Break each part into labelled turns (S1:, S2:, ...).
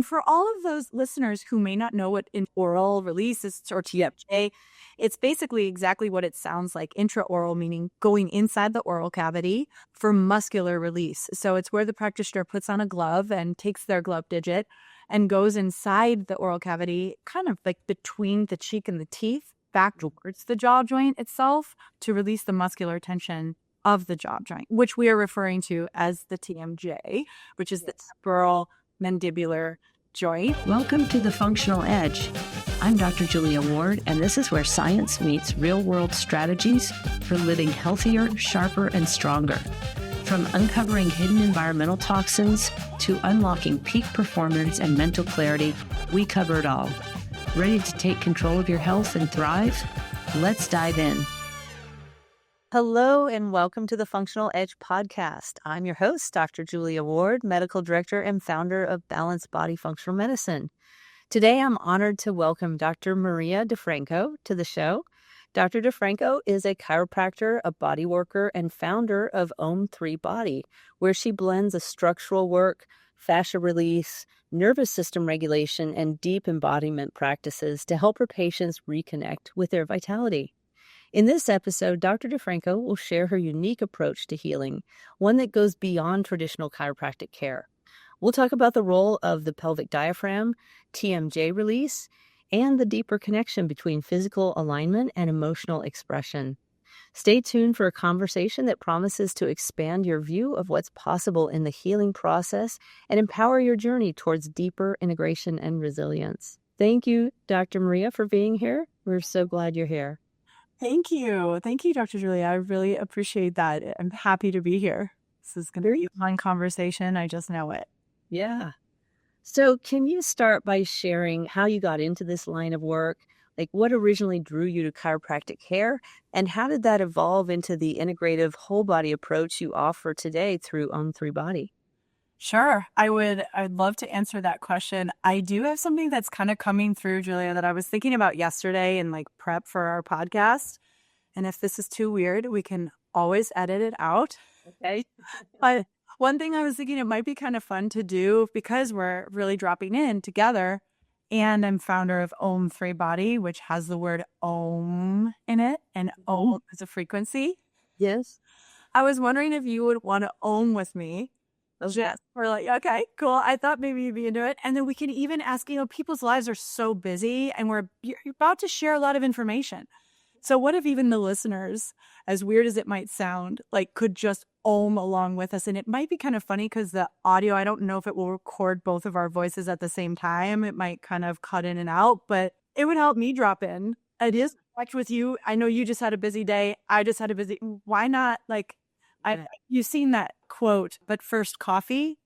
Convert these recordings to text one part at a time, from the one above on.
S1: And for all of those listeners who may not know what an oral release is or TMJ, it's basically exactly what it sounds like. Intraoral, meaning going inside the oral cavity for muscular release. So it's where the practitioner puts on a glove and takes their glove digit and goes inside the oral cavity, kind of like between the cheek and the teeth, back towards the jaw joint itself to release the muscular tension of the jaw joint, which we are referring to as the TMJ, which is the temporal mandibular joint.
S2: Welcome to The Functional Edge. I'm Dr. Julia Ward, and this is where science meets real-world strategies for living healthier, sharper, and stronger. From uncovering hidden environmental toxins to unlocking peak performance and mental clarity, we cover it all. Ready to take control of your health and thrive? Let's dive in.
S3: Hello and welcome to the Functional Edge podcast. I'm your host, Dr. Julia Ward, medical director and founder of Balanced Body Functional Medicine. Today, I'm honored to welcome Dr. Maria DeFranco to the show. Dr. DeFranco is a chiropractor, a body worker, and founder of OM3 Body, where she blends a structural work, fascia release, nervous system regulation, and deep embodiment practices to help her patients reconnect with their vitality. In this episode, Dr. DeFranco will share her unique approach to healing, one that goes beyond traditional chiropractic care. We'll talk about the role of the pelvic diaphragm, TMJ release, and the deeper connection between physical alignment and emotional expression. Stay tuned for a conversation that promises to expand your view of what's possible in the healing process and empower your journey towards deeper integration and resilience. Thank you, Dr. Maria, for being here. We're so glad you're here.
S1: Thank you. Thank you, Dr. Julia. I really appreciate that. I'm happy to be here. This is going to be a fun conversation. I just know it.
S3: Yeah. So can you start by sharing how you got into this line of work? Like what originally drew you to chiropractic care? And how did that evolve into the integrative whole body approach you offer today through OM3 Body?
S1: Sure. I'd love to answer that question. I do have something that's kind of coming through, Julia, that I was thinking about yesterday in like prep for our podcast. And if this is too weird, we can always edit it out.
S3: Okay.
S1: But one thing I was thinking it might be kind of fun to do because we're really dropping in together. And I'm founder of OM3 Body, which has the word Om in it. And Om is a frequency.
S3: Yes.
S1: I was wondering if you would want to Om with me. Yes. We're like, okay, cool. I thought maybe you'd be into it. And then we can even ask, people's lives are so busy and you're about to share a lot of information. So what if even the listeners, as weird as it might sound, like could just Om along with us? And it might be kind of funny because the audio, I don't know if it will record both of our voices at the same time. It might kind of cut in and out, but it would help me drop in. It is much with you. I know you just had a busy day. I just had a busy, why not you've seen that quote, but first coffee,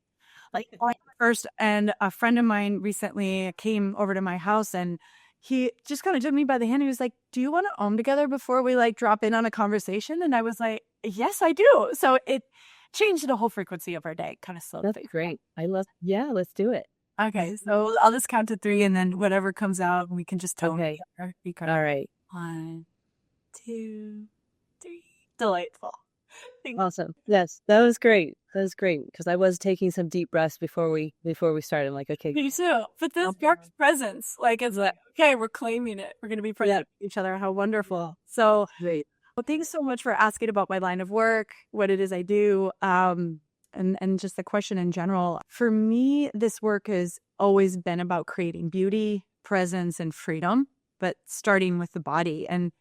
S1: first. And a friend of mine recently came over to my house and he just kind of took me by the hand. He was like, do you want to Om together before we drop in on a conversation? And I was like, yes, I do. So it changed the whole frequency of our day, kind of slowly.
S3: That's great. Let's do it.
S1: Okay. So I'll just count to 3 and then whatever comes out, we can just tone.
S3: Okay. All right.
S1: 1, 2, 3. Delightful.
S3: Awesome. Yes, that was great. That was great because I was taking some deep breaths before we started. I'm like, okay.
S1: Me too. But this dark presence, it's like, okay, we're claiming it. We're going to be present with each other. How wonderful. So,
S3: great.
S1: Well, thanks so much for asking about my line of work, what it is I do, and just the question in general. For me, this work has always been about creating beauty, presence, and freedom, but starting with the body. And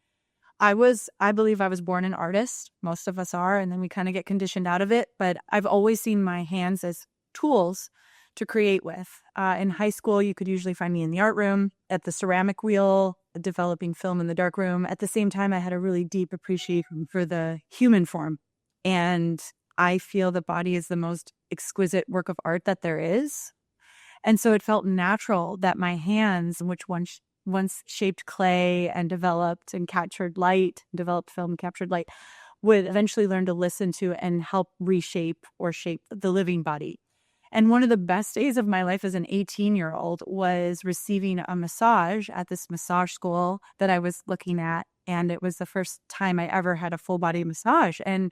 S1: I believe I was born an artist. Most of us are, and then we kind of get conditioned out of it. But I've always seen my hands as tools to create with. In high school, you could usually find me in the art room, at the ceramic wheel, developing film in the dark room. At the same time, I had a really deep appreciation for the human form. And I feel the body is the most exquisite work of art that there is. And so it felt natural that my hands, which once shaped clay and developed and captured light, developed film and captured light, would eventually learn to listen to and help reshape or shape the living body. And one of the best days of my life as an 18-year-old was receiving a massage at this massage school that I was looking at. And it was the first time I ever had a full body massage. And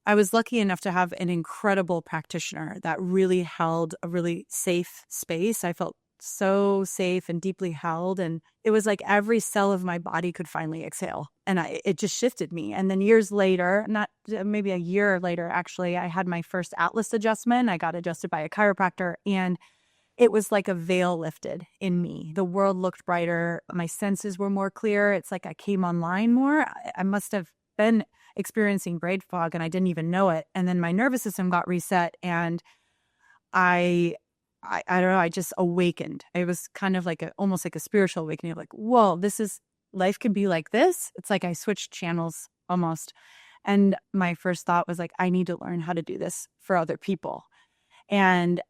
S1: I was lucky enough to have an incredible practitioner that really held a really safe space. I felt so safe and deeply held. And it was like every cell of my body could finally exhale. And it just shifted me. And then years later, not maybe a year later, actually, I had my first Atlas adjustment. I got adjusted by a chiropractor, and it was like a veil lifted in me. The world looked brighter. My senses were more clear. It's like I came online more. I must have been experiencing brain fog and I didn't even know it. And then my nervous system got reset, and I don't know, I just awakened. It was kind of like almost like a spiritual awakening of like, whoa, life can be like this. It's like I switched channels almost. And my first thought was like, I need to learn how to do this for other people. And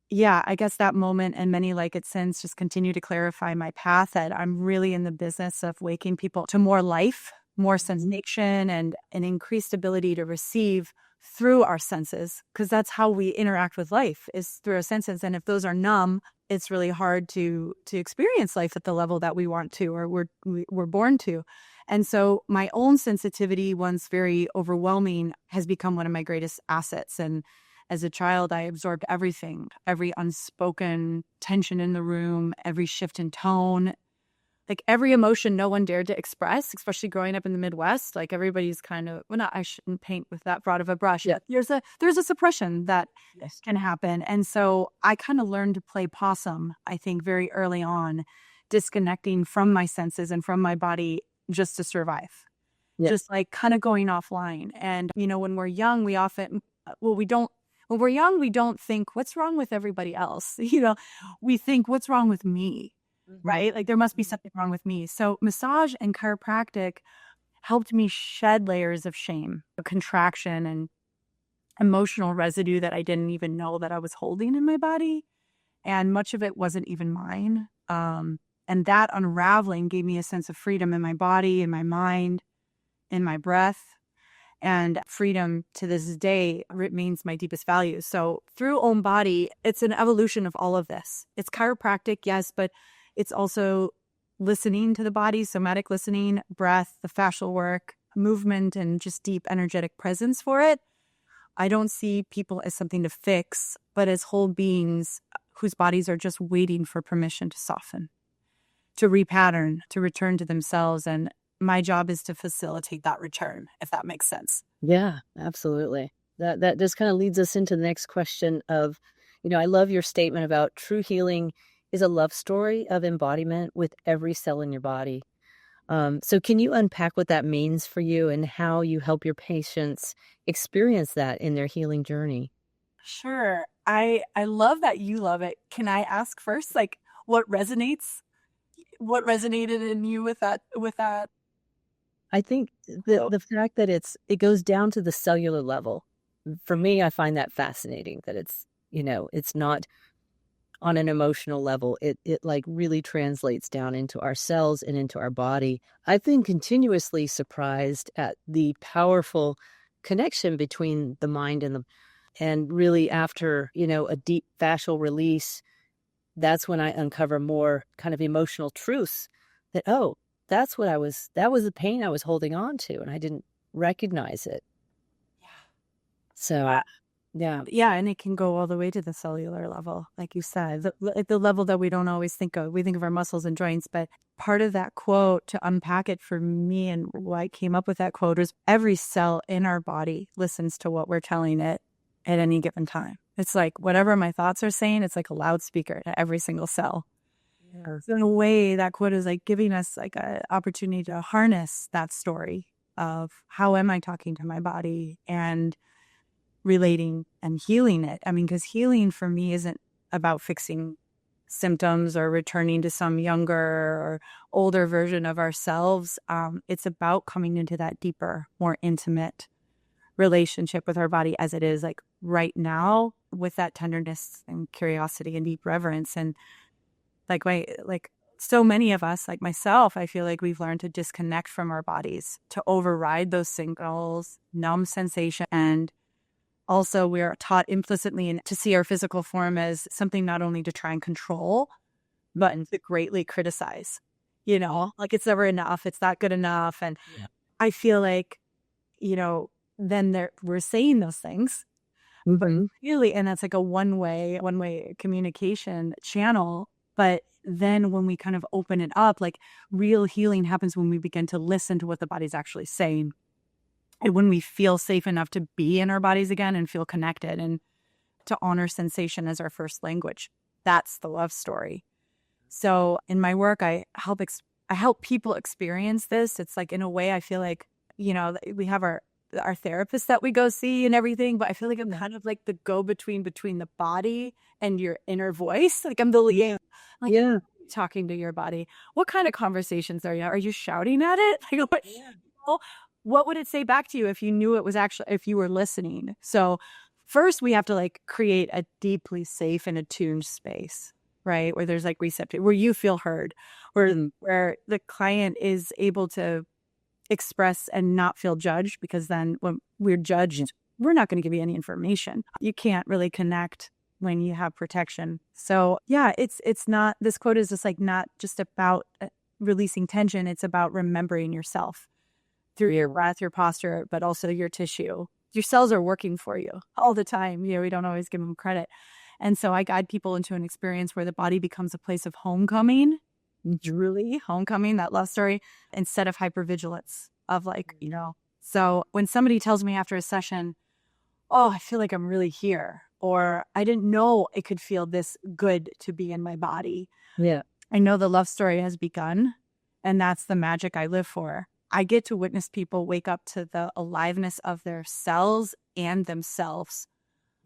S1: yeah, I guess that moment and many like it since just continue to clarify my path, that I'm really in the business of waking people to more life, more sensation, and an increased ability to receive through our senses, because that's how we interact with life, is through our senses. And if those are numb, it's really hard to experience life at the level that we want to, or we're born to. And so my own sensitivity, once very overwhelming, has become one of my greatest assets. And as a child, I absorbed everything, every unspoken tension in the room, every shift in tone, like every emotion no one dared to express, especially growing up in the Midwest. Like everybody's kind of, well, not, I shouldn't paint with that broad of a brush.
S2: Yeah.
S1: There's a suppression that
S2: Yes.
S1: can happen. And so I kind of learned to play possum, I think, very early on, disconnecting from my senses and from my body just to survive.
S2: Yeah.
S1: Just like kind of going offline. And, when we're young, we often, when we're young, we don't think, what's wrong with everybody else? We think, what's wrong with me? Right? Like there must be something wrong with me. So massage and chiropractic helped me shed layers of shame, contraction, and emotional residue that I didn't even know that I was holding in my body. And much of it wasn't even mine. And that unraveling gave me a sense of freedom in my body, in my mind, in my breath. And freedom to this day remains my deepest value. So through OM Body, it's an evolution of all of this. It's chiropractic, yes, but it's also listening to the body, somatic listening, breath, the fascial work, movement, and just deep energetic presence for it. I don't see people as something to fix, but as whole beings whose bodies are just waiting for permission to soften, to repattern, to return to themselves. And my job is to facilitate that return, if that makes sense.
S2: Yeah, absolutely. That just kind of leads us into the next question of, I love your statement about true healing is a love story of embodiment with every cell in your body. So can you unpack what that means for you and how you help your patients experience that in their healing journey?
S1: Sure. I love that you love it. Can I ask first, like, what resonated in you with that?
S2: I think the fact that it goes down to the cellular level. For me, I find that fascinating, that it's not on an emotional level. It like really translates down into our cells and into our body. I've been continuously surprised at the powerful connection between the mind and really after, a deep fascial release, that's when I uncover more kind of emotional truths that, that was the pain I was holding on to, and I didn't recognize it.
S1: Yeah.
S2: So, yeah.
S1: Yeah, and it can go all the way to the cellular level, like you said, the level that we don't always think of. We think of our muscles and joints, but part of that quote, to unpack it for me and why I came up with that quote, is every cell in our body listens to what we're telling it at any given time. It's like whatever my thoughts are saying, it's like a loudspeaker to every single cell. Yeah. So in a way, that quote is like giving us like an opportunity to harness that story of how am I talking to my body and relating and healing it. I mean, because healing for me isn't about fixing symptoms or returning to some younger or older version of ourselves. It's about coming into that deeper, more intimate relationship with our body as it is, like right now, with that tenderness and curiosity and deep reverence. And like so many of us, like myself, I feel like we've learned to disconnect from our bodies, to override those signals, numb sensation. And also we are taught implicitly to see our physical form as something not only to try and control, but to greatly criticize, like it's never enough. It's not good enough. And I feel like, then we're saying those things. But
S3: Mhm.
S1: really, and that's like a one-way communication channel. But then when we kind of open it up, like real healing happens when we begin to listen to what the body's actually saying. And when we feel safe enough to be in our bodies again and feel connected and to honor sensation as our first language. That's the love story. So in my work, I help people experience this. It's like, in a way, I feel like, we have our therapists that we go see and everything, but I feel like I'm kind of like the go-between between the body and your inner voice. Like I'm the liaison. Like,
S3: Yeah.
S1: talking to your body. What kind of conversations are you? Are you shouting at it? Like, what would it say back to you if you knew it was actually, if you were listening? So first we have to like create a deeply safe and attuned space, right? Where there's like receptive, where you feel heard, where the client is able to express and not feel judged, because then when we're judged, we're not going to give you any information. You can't really connect when you have protection. So yeah, it's not, this quote is just like not just about releasing tension. It's about remembering yourself through your breath, your posture, but also your tissue. Your cells are working for you all the time. We don't always give them credit. And so I guide people into an experience where the body becomes a place of homecoming, truly homecoming, that love story, instead of hypervigilance of like, So when somebody tells me after a session, oh, I feel like I'm really here, or I didn't know it could feel this good to be in my body.
S3: Yeah.
S1: I know the love story has begun, and that's the magic I live for. I get to witness people wake up to the aliveness of their cells and themselves,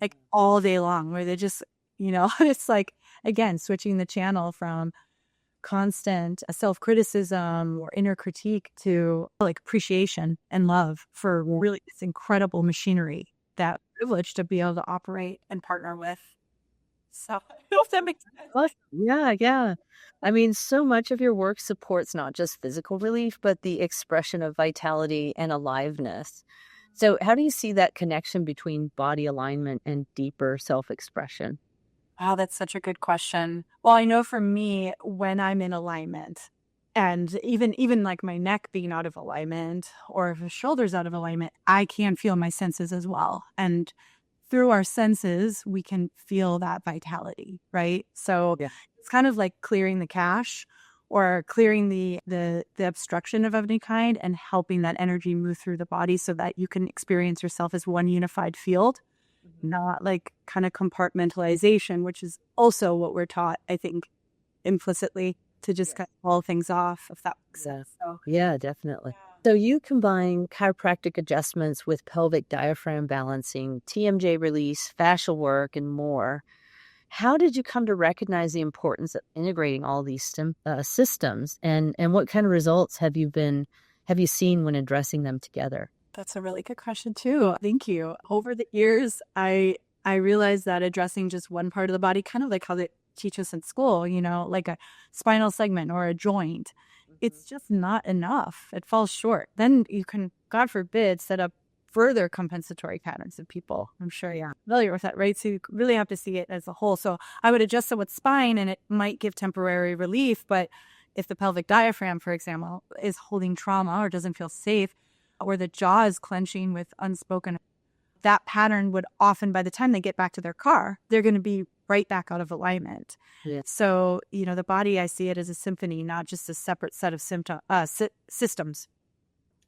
S1: like all day long, where they just, it's like, again, switching the channel from constant self-criticism or inner critique to like appreciation and love for really this incredible machinery, that privilege to be able to operate and partner with. So I don't know if that makes sense.
S3: Awesome. Yeah, yeah. I mean, so much of your work supports not just physical relief, but the expression of vitality and aliveness. So, how do you see that connection between body alignment and deeper self expression?
S1: Wow, that's such a good question. Well, I know for me, when I'm in alignment, and even like my neck being out of alignment, or if the shoulder's out of alignment, I can feel my senses as well. And through our senses, we can feel that vitality, right? So
S3: Yeah.
S1: it's kind of like clearing the cache, or clearing the obstruction of any kind, and helping that energy move through the body so that you can experience yourself as one unified field, not like kind of compartmentalization, which is also what we're taught, I think, implicitly, to just kind of wall things off, if that makes sense. So,
S3: Yeah, definitely. So you combine chiropractic adjustments with pelvic diaphragm balancing, TMJ release, fascial work, and more. How did you come to recognize the importance of integrating all these systems, and what kind of results have you seen when addressing them together?
S1: that's a really good question too. Thank you. Over the years, I realized that addressing just one part of the body, kind of like how they teach us in school, like a spinal segment or a joint, it's just not enough. It falls short. Then you can, God forbid, set up further compensatory patterns of people. I'm sure you're familiar with that, right? So you really have to see it as a whole. So I would adjust it with spine, and it might give temporary relief. But if the pelvic diaphragm, for example, is holding trauma or doesn't feel safe, or the jaw is clenching with unspoken, that pattern would often, by the time they get back to their car, they're going to be right back out of alignment.
S3: Yeah.
S1: So, the body, I see it as a symphony, not just a separate set of systems.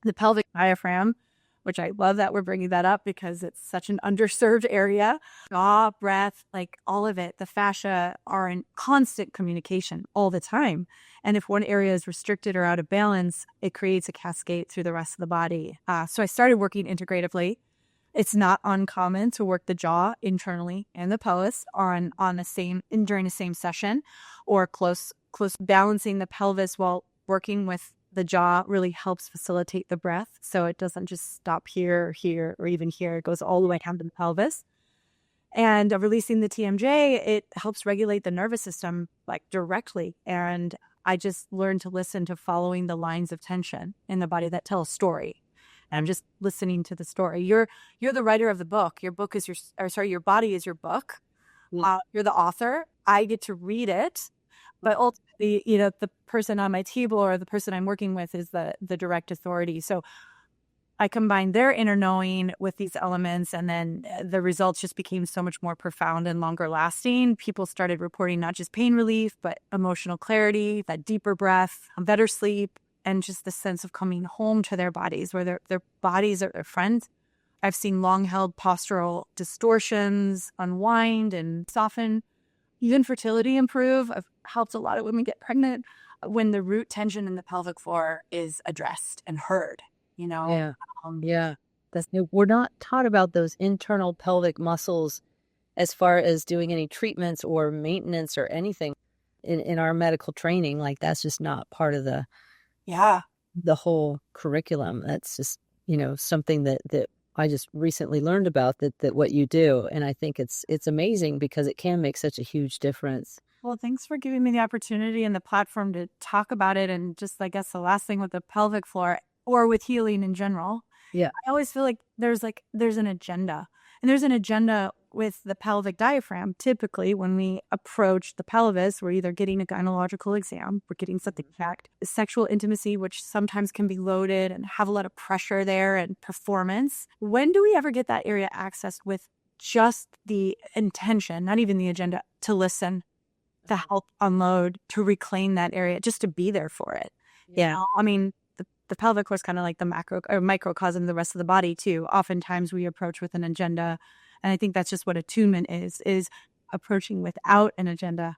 S1: The pelvic diaphragm, which I love that we're bringing that up because it's such an underserved area. Jaw, breath, like all of it, the fascia are in constant communication all the time. And if one area is restricted or out of balance, it creates a cascade through the rest of the body. So I started working integratively. It's not uncommon to work the jaw internally and the pelvis during the same session, or close balancing the pelvis while working with the jaw really helps facilitate the breath. So it doesn't just stop here, or even here. It goes all the way down to the pelvis. And releasing the TMJ, it helps regulate the nervous system like directly. And I just learned to listen to following the lines of tension in the body that tell a story. And I'm just listening to the story. You're the writer of the book. Your book is your body is your book. You're the author. I get to read it. But ultimately, the person on my table or the person I'm working with is the direct authority. So I combined their inner knowing with these elements, and then the results just became so much more profound and longer lasting. People started reporting not just pain relief, but emotional clarity, that deeper breath, better sleep, and just the sense of coming home to their bodies, where their bodies are their friends. I've seen long-held postural distortions unwind and soften, even fertility improve. I've helped a lot of women get pregnant when the root tension in the pelvic floor is addressed and heard, you know?
S3: Yeah.
S1: Um,
S3: Yeah. We're not taught about those internal pelvic muscles as far as doing any treatments or maintenance or anything in our medical training. Like that's just not part of
S1: yeah.
S3: the whole curriculum. That's just, something that I just recently learned about that what you do. And I think it's amazing because it can make such a huge difference.
S1: Well, thanks for giving me the opportunity and the platform to talk about it. And just, I guess, the last thing with the pelvic floor or with healing in general,
S3: Yeah.
S1: I always feel like there's an agenda. And there's an agenda with the pelvic diaphragm. Typically, when we approach the pelvis, we're either getting a gynecological exam, we're getting something checked, sexual intimacy, which sometimes can be loaded and have a lot of pressure there, and performance. When do we ever get that area accessed with just the intention, not even the agenda, to listen, to help unload, to reclaim that area, just to be there for it?
S3: Yeah.
S1: I mean, the pelvic floor is kind of like the macro or microcosm of the rest of the body too. Oftentimes we approach with an agenda. And I think that's just what attunement is approaching without an agenda,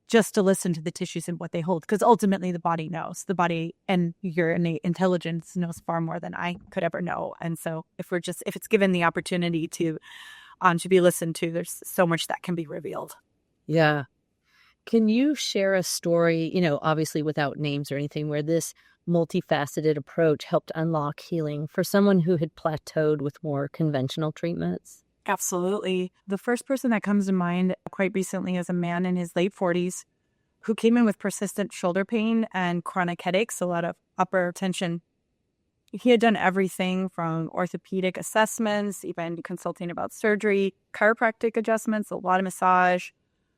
S1: just to listen to the tissues and what they hold. Because ultimately the body knows. The body and your innate intelligence knows far more than I could ever know. And so if it's given the opportunity to be listened to, there's so much that can be revealed.
S3: Yeah. Can you share a story, obviously without names or anything, where this multifaceted approach helped unlock healing for someone who had plateaued with more conventional treatments?
S1: Absolutely. The first person that comes to mind quite recently is a man in his late 40s who came in with persistent shoulder pain and chronic headaches, a lot of upper tension. He had done everything from orthopedic assessments, even consulting about surgery, chiropractic adjustments, a lot of massage,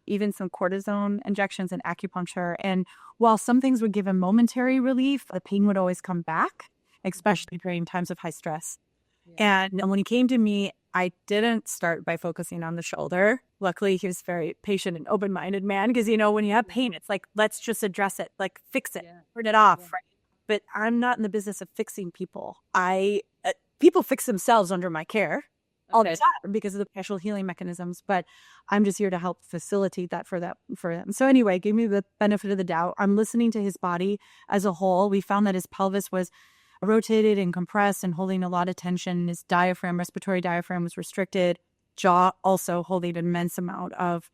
S1: even some cortisone injections and acupuncture. And while some things would give him momentary relief, the pain would always come back, especially during times of high stress. Yeah. And when he came to me, I didn't start by focusing on the shoulder. Luckily, he was a very patient and open-minded man because, when you have pain, it's like, let's just address it, like fix it, turn it off, right? But I'm not in the business of fixing people. People fix themselves under my care all the time because of the fascial healing mechanisms, but I'm just here to help facilitate that for them. So anyway, give me the benefit of the doubt. I'm listening to his body as a whole. We found that his pelvis was rotated and compressed and holding a lot of tension. His respiratory diaphragm was restricted. Jaw also holding an immense amount of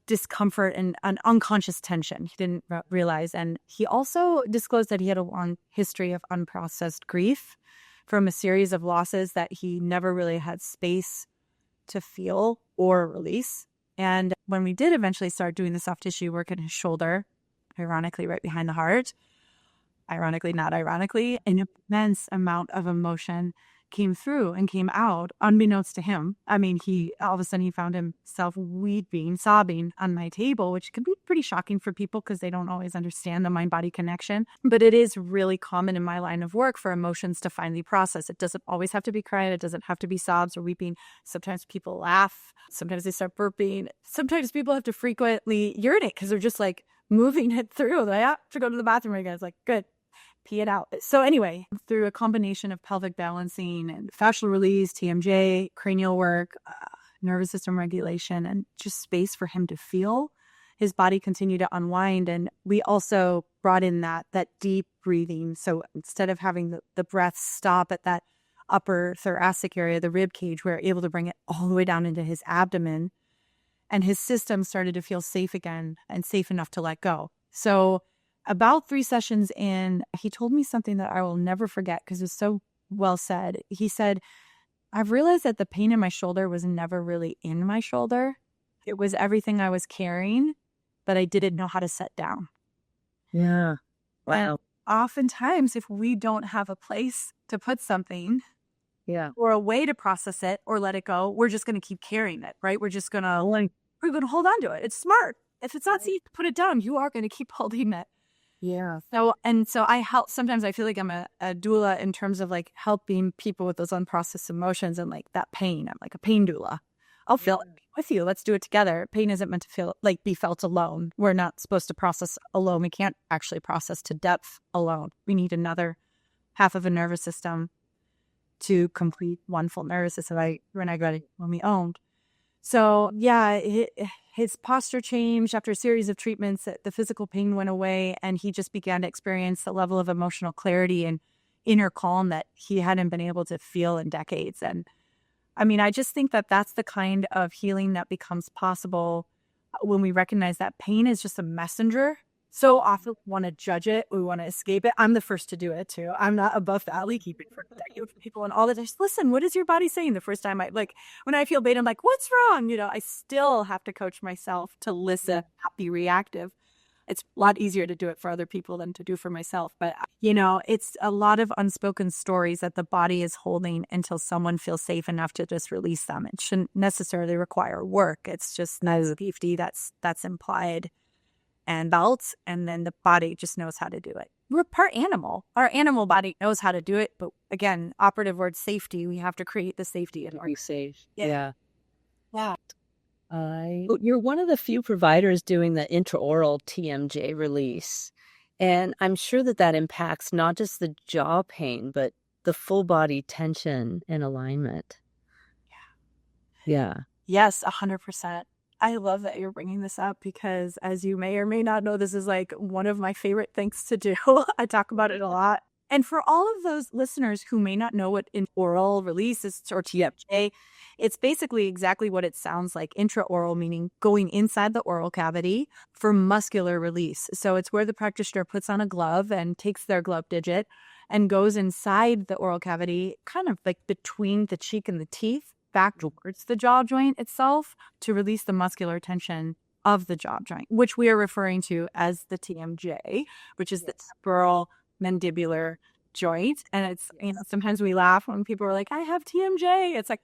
S1: discomfort and an unconscious tension he didn't realize. And he also disclosed that he had a long history of unprocessed grief from a series of losses that he never really had space to feel or release. And when we did eventually start doing the soft tissue work in his shoulder, ironically right behind the heart, ironically, not ironically, an immense amount of emotion came through and came out unbeknownst to him. I mean, all of a sudden he found himself weeping, sobbing on my table, which can be pretty shocking for people because they don't always understand the mind-body connection. But it is really common in my line of work for emotions to finally process. It doesn't always have to be crying. It doesn't have to be sobs or weeping. Sometimes people laugh. Sometimes they start burping. Sometimes people have to frequently urinate because they're just like moving it through. They have to go to the bathroom again. It's like, good. Pee it out. So anyway, through a combination of pelvic balancing and fascial release, TMJ, cranial work, nervous system regulation, and just space for him to feel, his body continued to unwind. And we also brought in that deep breathing. So instead of having the breath stop at that upper thoracic area, the rib cage, we were able to bring it all the way down into his abdomen. And his system started to feel safe again and safe enough to let go. So about 3 sessions in, he told me something that I will never forget because it was so well said. He said, I've realized that the pain in my shoulder was never really in my shoulder. It was everything I was carrying, but I didn't know how to set down.
S3: Yeah. Wow.
S1: And oftentimes, if we don't have a place to put something or a way to process it or let it go, we're just going to keep carrying it, right? We're going to hold on to it. It's smart. If it's not safe to put it down, you are going to keep holding it.
S3: Yeah.
S1: So I help, sometimes I feel like I'm a doula in terms of like helping people with those unprocessed emotions and like that pain. I'm like a pain doula. I'll feel it with you. Let's do it together. Pain isn't meant to feel like be felt alone. We're not supposed to process alone. We can't actually process to depth alone. We need another half of a nervous system to complete one full nervous system. When we owned. So yeah, his posture changed after a series of treatments. The physical pain went away, and he just began to experience the level of emotional clarity and inner calm that he hadn't been able to feel in decades. And I mean, I just think that that's the kind of healing that becomes possible when we recognize that pain is just a messenger. So often we want to judge it. We want to escape it. I'm the first to do it too. I'm not above valley keeping for people and all that. Just listen, what is your body saying? The first time when I feel pain, I'm like, what's wrong? I still have to coach myself to listen, not be reactive. It's a lot easier to do it for other people than to do for myself. But, it's a lot of unspoken stories that the body is holding until someone feels safe enough to just release them. It shouldn't necessarily require work. It's just safety that's implied and belts, and then the body just knows how to do it. We're part animal. Our animal body knows how to do it, but again, operative word safety. We have to create the safety and
S3: Be safe.
S1: Yeah.
S3: You're one of the few providers doing the intraoral TMJ release, and I'm sure that impacts not just the jaw pain, but the full body tension and alignment. Yeah.
S1: Yes, 100%. I love that you're bringing this up because, as you may or may not know, this is like one of my favorite things to do. I talk about it a lot. And for all of those listeners who may not know what an oral release is or TMJ, it's basically exactly what it sounds like. Intraoral, meaning going inside the oral cavity for muscular release. So it's where the practitioner puts on a glove and takes their glove digit and goes inside the oral cavity, kind of like between the cheek and the teeth, back towards the jaw joint itself to release the muscular tension of the jaw joint, which we are referring to as the TMJ, which is the temporal mandibular joint. And it's, sometimes we laugh when people are like, I have TMJ. It's like,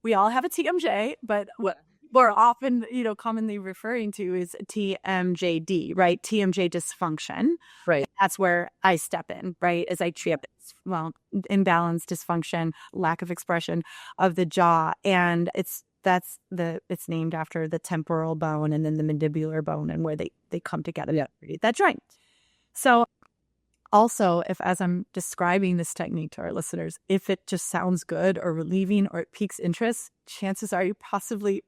S1: we all have a TMJ, but what we're often, commonly referring to is TMJD, right? TMJ dysfunction.
S3: Right.
S1: That's where I step in, right? As I treat, imbalance, dysfunction, lack of expression of the jaw. And it's named after the temporal bone and then the mandibular bone and where they come together. Yeah. That joint. So also, if as I'm describing this technique to our listeners, if it just sounds good or relieving or it piques interest, chances are you probably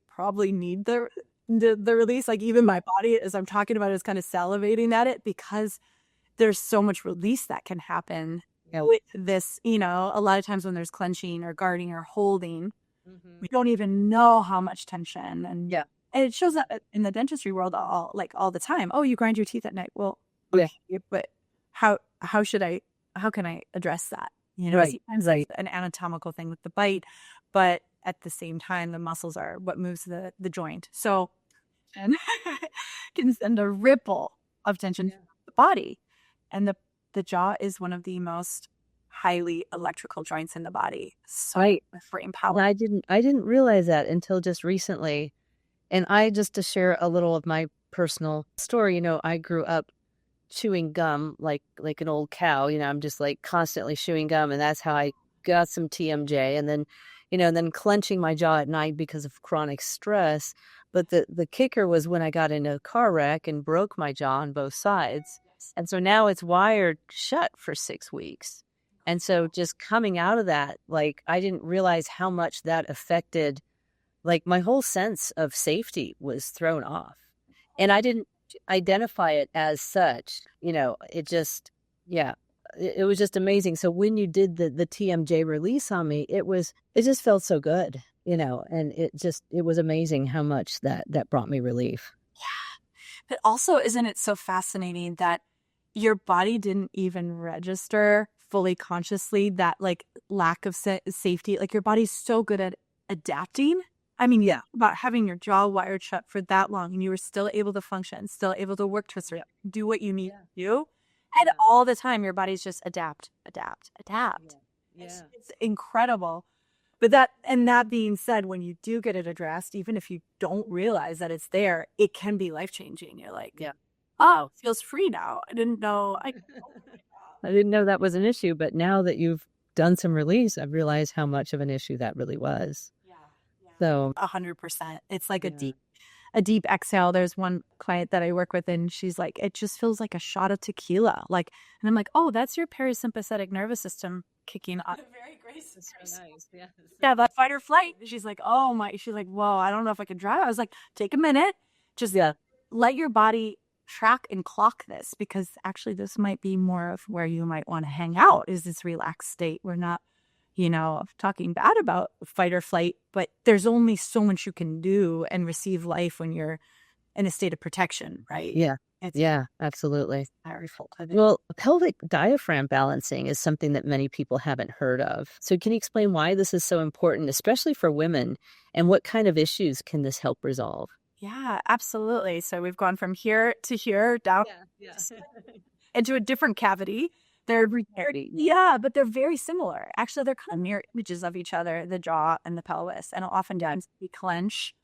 S1: need the release. Like even my body, as I'm talking about it, is kind of salivating at it because there's so much release that can happen with this. A lot of times when there's clenching or guarding or holding, we don't even know how much tension. And it shows up in the dentistry world all the time. Oh, you grind your teeth at night. Well, okay, but how can I address that? Sometimes like an anatomical thing with the bite, but at the same time, the muscles are what moves the joint. So, and can send a ripple of tension to the body. And the jaw is one of the most highly electrical joints in the body. So with brain power.
S3: I didn't realize that until just recently. And to share a little of my personal story, I grew up chewing gum like an old cow. I'm just like constantly chewing gum, and that's how I got some TMJ. And then, and then clenching my jaw at night because of chronic stress. But the kicker was when I got in a car wreck and broke my jaw on both sides. And so now it's wired shut for 6 weeks. And so just coming out of that, I didn't realize how much that affected, my whole sense of safety was thrown off. And I didn't identify it as such. It just, it was just amazing. So when you did the TMJ release on me, it just felt so good, and it was amazing how much that brought me relief.
S1: Yeah. But also, isn't it so fascinating that your body didn't even register fully consciously that lack of safety? Your body's so good at adapting. I mean, about having your jaw wired shut for that long and you were still able to function, still able to work to a certain, do what you need to do. And all the time, your body's just adapt. Yeah. It's incredible. But that being said, when you do get it addressed, even if you don't realize that it's there, it can be life-changing. You're like, oh, it feels free now. I didn't know.
S3: I didn't know that was an issue, but now that you've done some release, I've realized how much of an issue that really was.
S1: Yeah, yeah.
S3: So
S1: 100%. It's like
S3: yeah.
S1: a deep exhale. There's one client that I work with, and she's like, it just feels like a shot of tequila. Like, and I'm like, oh, that's your parasympathetic nervous system kicking on. Very graceful.
S3: So nice. Yes.
S1: Yeah, that fight or flight. She's like, oh my, she's like, whoa, I don't know if I can drive. I was like, take a minute, just let your body track and clock this, because actually this might be more of where you might want to hang out, is this relaxed state. We're not, talking bad about fight or flight, but there's only so much you can do and receive life when you're in a state of protection, right?
S3: Yeah. Yeah, absolutely. Well, pelvic diaphragm balancing is something that many people haven't heard of. So can you explain why this is so important, especially for women, and what kind of issues can this help resolve?
S1: Yeah, absolutely. So we've gone from here to here, down into a different cavity. They're but they're very similar. Actually, they're kind of mirror images of each other, the jaw and the pelvis. And oftentimes we clench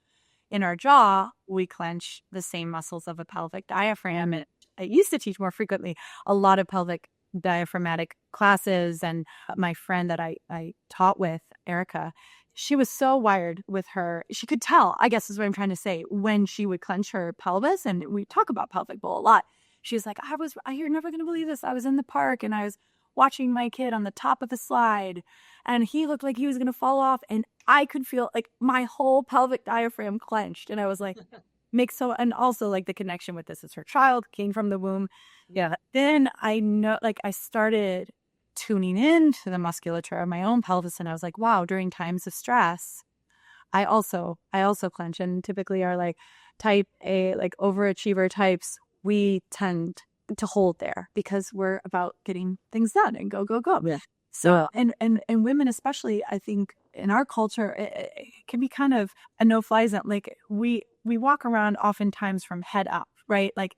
S1: in our jaw, we clench the same muscles of a pelvic diaphragm. And I used to teach more frequently a lot of pelvic diaphragmatic classes. And my friend that I taught with, Erica, she was so wired with her. She could tell, I guess is what I'm trying to say, when she would clench her pelvis. And we talk about pelvic bowl a lot. She was like, you're never going to believe this. I was in the park and I was watching my kid on the top of the slide and he looked like he was going to fall off. And I could feel like my whole pelvic diaphragm clenched. And I was like, and also like the connection with this is her child came from the womb. Yeah. Then I know, like I started tuning into the musculature of my own pelvis. And I was like, wow, during times of stress, I also clench, and typically are like type A, like overachiever types. We tend to hold there because we're about getting things done and go. Yeah. So, and women, especially, I think in our culture, it can be kind of a no-fly zone. Like we walk around oftentimes from head up, right? Like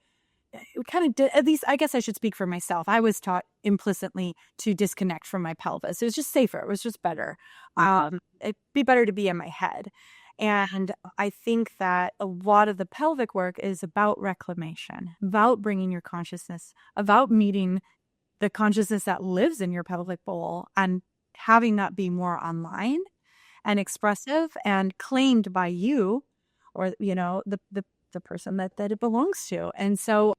S1: we kind of did, at least I guess I should speak for myself. I was taught implicitly to disconnect from my pelvis. It was just safer. It was just better. It'd be better to be in my head. And I think that a lot of the pelvic work is about reclamation, about bringing your consciousness, about meeting the consciousness that lives in your pelvic bowl and having that be more online and expressive and claimed by you or, the person that it belongs to. And so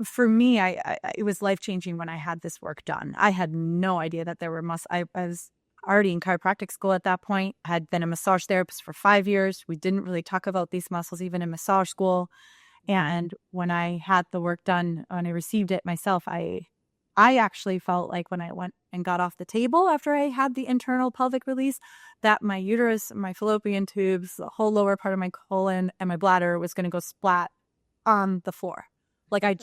S1: for me, it was life-changing when I had this work done. I had no idea that there were I was already in chiropractic school at that point. I had been a massage therapist for 5 years. We didn't really talk about these muscles even in massage school. And when I had the work done, when I received it myself, I actually felt like when I went and got off the table after I had the internal pelvic release, that my uterus, my fallopian tubes, the whole lower part of my colon and my bladder was going to go splat on the floor. Like I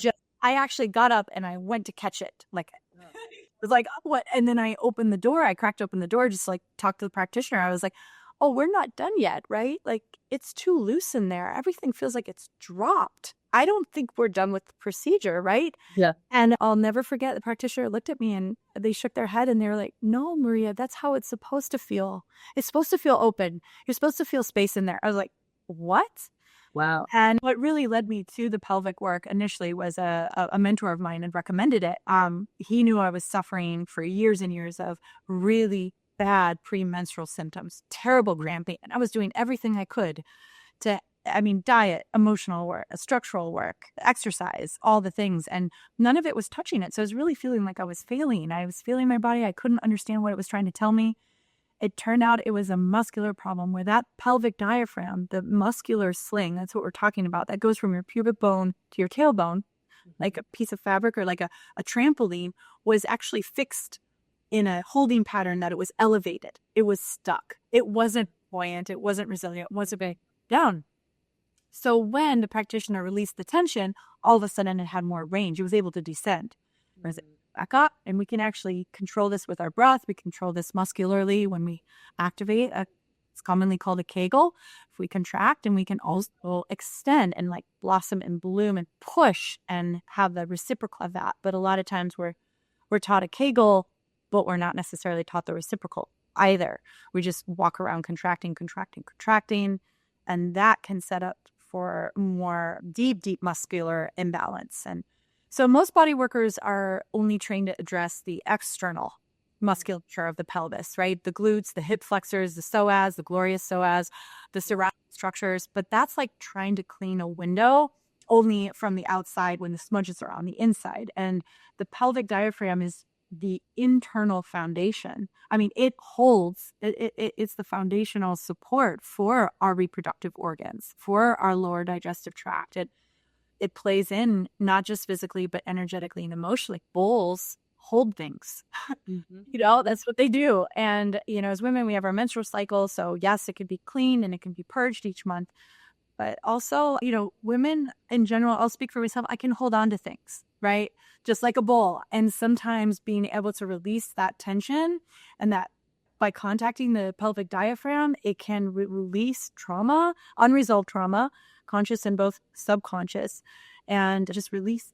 S1: actually got up and I went to catch it. Like it was like, oh, what? And then I opened the door. I cracked open the door, just like talked to the practitioner. I was like, oh, we're not done yet, right? Like it's too loose in there. Everything feels like it's dropped. I don't think we're done with the procedure, right?
S3: Yeah.
S1: And I'll never forget the practitioner looked at me and they shook their head and they were like, no, Maria, that's how it's supposed to feel. It's supposed to feel open. You're supposed to feel space in there. I was like, what?
S3: Wow.
S1: And what really led me to the pelvic work initially was a mentor of mine and recommended it. He knew I was suffering for years and years of really bad premenstrual symptoms, terrible cramping. And I was doing everything I could to, diet, emotional work, structural work, exercise, all the things. And none of it was touching it. So I was really feeling like I was failing. I was feeling my body. I couldn't understand what it was trying to tell me. It turned out it was a muscular problem where that pelvic diaphragm, the muscular sling, that's what we're talking about, that goes from your pubic bone to your tailbone, like a piece of fabric or like a trampoline, was actually fixed in a holding pattern that it was elevated. It was stuck. It wasn't buoyant. It wasn't resilient. It wasn't going down. So when the practitioner released the tension, all of a sudden it had more range. It was able to descend. Whereas it back up, and we can actually control this with our breath. We control this muscularly when we activate. It's commonly called a Kegel. If we contract, and we can also extend and like blossom and bloom and push and have the reciprocal of that. But a lot of times we're taught a Kegel, but we're not necessarily taught the reciprocal either. We just walk around contracting, and that can set up for more deep muscular imbalance. And so most body workers are only trained to address the external musculature of the pelvis, right? The glutes, the hip flexors, the psoas, the glorious psoas, the surrounding structures. But that's like trying to clean a window only from the outside when the smudges are on the inside. And the pelvic diaphragm is the internal foundation. I mean, it's the foundational support for our reproductive organs, for our lower digestive tract. It plays in not just physically, but energetically and emotionally. Bowls hold things. That's what they do. And, as women, we have our menstrual cycle. So yes, it could be cleaned and it can be purged each month. But also, women in general, I'll speak for myself, I can hold on to things, right? Just like a bowl. And sometimes being able to release that tension, and that by contacting the pelvic diaphragm, it can release trauma, unresolved trauma, conscious and both subconscious, and just release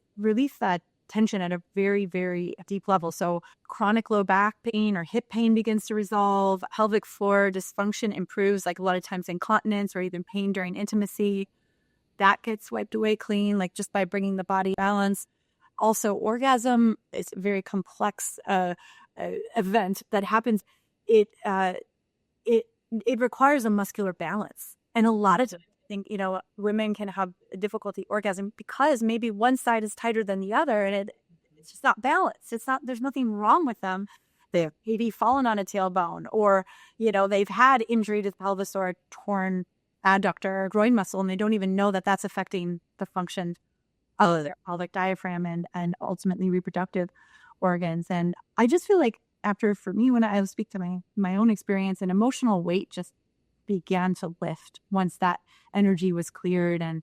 S1: that tension at a very, very deep level. So chronic low back pain or hip pain begins to resolve. Pelvic floor dysfunction improves, like a lot of times incontinence or even pain during intimacy. That gets wiped away clean, like just by bringing the body balance. Also, orgasm is a very complex event that happens. It requires a muscular balance. And a lot of times, I think, women can have difficulty orgasm because maybe one side is tighter than the other, and it's just not balanced. There's nothing wrong with them. They've maybe fallen on a tailbone, or, they've had injury to the pelvis or a torn adductor or groin muscle, and they don't even know that that's affecting the function of their pelvic diaphragm and ultimately reproductive organs. And I just feel like for me, when I speak to my own experience, an emotional weight just began to lift once that energy was cleared. And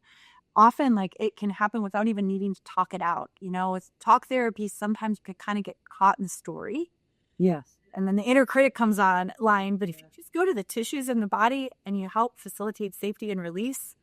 S1: often, like, it can happen without even needing to talk it out. With talk therapy, sometimes you could kind of get caught in the story.
S3: Yes.
S1: And then the inner critic comes online. But if you just go to the tissues in the body and you help facilitate safety and release,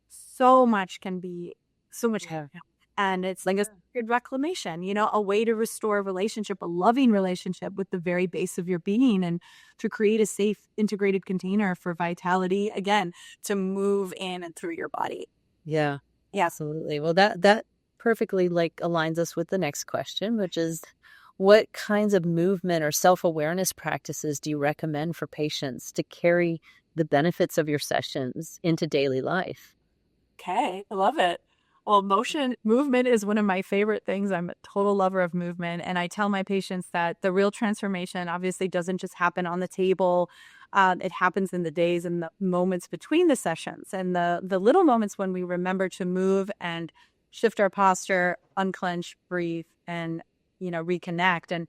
S1: so much can happen. And it's like a good reclamation, a way to restore a relationship, a loving relationship with the very base of your being, and to create a safe, integrated container for vitality, again, to move in and through your body.
S3: Yeah, absolutely. Well, that perfectly aligns us with the next question, which is, what kinds of movement or self-awareness practices do you recommend for patients to carry the benefits of your sessions into daily life?
S1: Okay, I love it. Well, movement is one of my favorite things. I'm a total lover of movement. And I tell my patients that the real transformation obviously doesn't just happen on the table. It happens in the days and the moments between the sessions, and the little moments when we remember to move and shift our posture, unclench, breathe, and, reconnect. And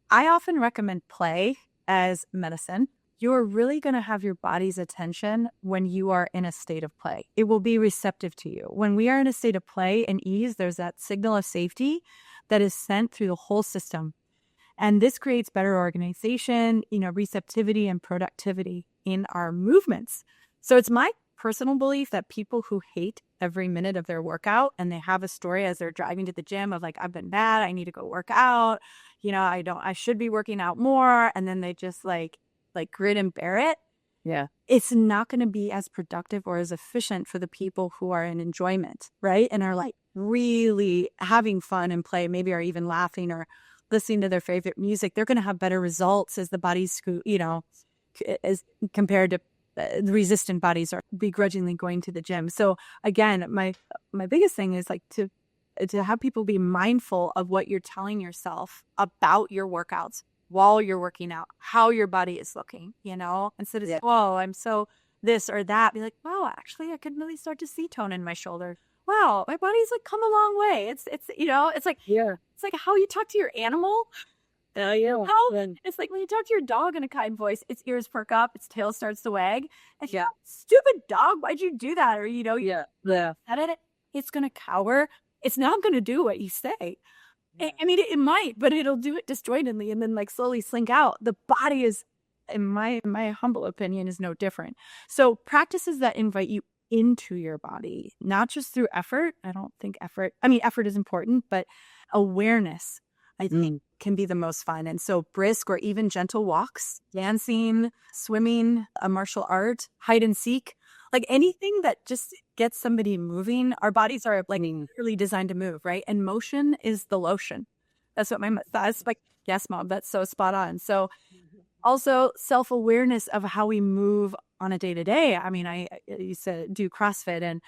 S1: I often recommend play as medicine. You're really going to have your body's attention when you are in a state of play. It will be receptive to you. When we are in a state of play and ease, there's that signal of safety that is sent through the whole system. And this creates better organization, receptivity and productivity in our movements. So it's my personal belief that people who hate every minute of their workout, and they have a story as they're driving to the gym of like, I've been bad, I need to go work out, I should be working out more. And then they just like grit and bear it.
S3: Yeah.
S1: It's not going to be as productive or as efficient for the people who are in enjoyment, right? And are like really having fun and play, maybe are even laughing or listening to their favorite music. They're going to have better results as the bodies, as compared to the resistant bodies are begrudgingly going to the gym. So again, my biggest thing is like to have people be mindful of what you're telling yourself about your workouts while you're working out, how your body is looking, instead of, whoa, I'm so this or that, be like, wow, actually I can really start to see tone in my shoulder. Wow, my body's like come a long way. It's like, it's like how you talk to your animal. It's like when you talk to your dog in a kind voice, its ears perk up, its tail starts to wag. And stupid dog, why'd you do that? Or, it's going to cower. It's not going to do what you say. Yeah. I mean, it might, but it'll do it disjointedly and then like slowly slink out. The body is, in my humble opinion, is no different. So practices that invite you into your body, not just through effort. I don't think effort is important, but awareness, I think, can be the most fun. And so brisk or even gentle walks, dancing, swimming, a martial art, hide and seek, like anything that just get somebody moving. Our bodies are like really designed to move, right? And motion is the lotion. That's what that's like, yes, Mom, that's so spot on. So also self-awareness of how we move on a day-to-day. I mean, I used to do CrossFit, and,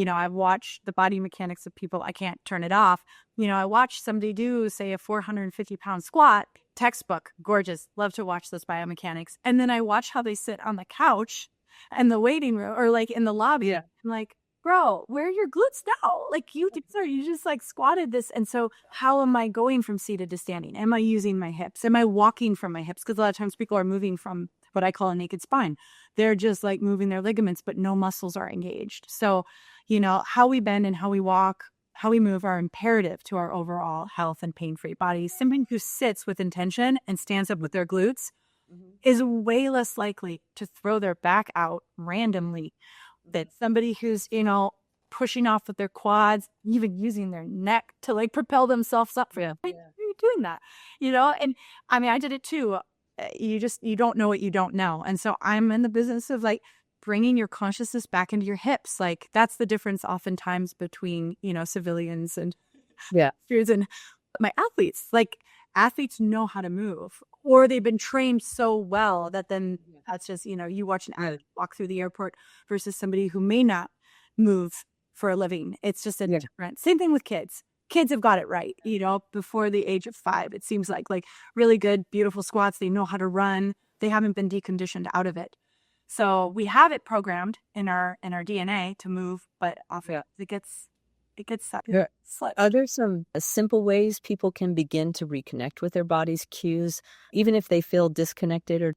S1: I've watched the body mechanics of people. I can't turn it off. I watched somebody do, say, a 450-pound squat, textbook, gorgeous. Love to watch those biomechanics. And then I watch how they sit on the couch and the waiting room or like in the lobby.
S3: Yeah.
S1: I'm like, bro, where are your glutes now? Like you just like squatted this. And so how am I going from seated to standing? Am I using my hips? Am I walking from my hips? Because a lot of times people are moving from what I call a naked spine. They're just like moving their ligaments, but no muscles are engaged. So, how we bend and how we walk, how we move are imperative to our overall health and pain-free body. Somebody who sits with intention and stands up with their glutes is way less likely to throw their back out randomly than somebody who's, pushing off with their quads, even using their neck to like propel themselves up. Why are you doing that? And I mean, I did it too. You don't know what you don't know. And so I'm in the business of like bringing your consciousness back into your hips. Like that's the difference oftentimes between, civilians and and my athletes. Like athletes know how to move, or they've been trained so well that then that's just, you watch an athlete walk through the airport versus somebody who may not move for a living. It's just a different, same thing with kids. Kids have got it right, before the age of 5. It seems like really good, beautiful squats. They know how to run. They haven't been deconditioned out of it. So we have it programmed in our DNA to move, but often it gets slipped.
S3: Are there some simple ways people can begin to reconnect with their body's cues, even if they feel disconnected or?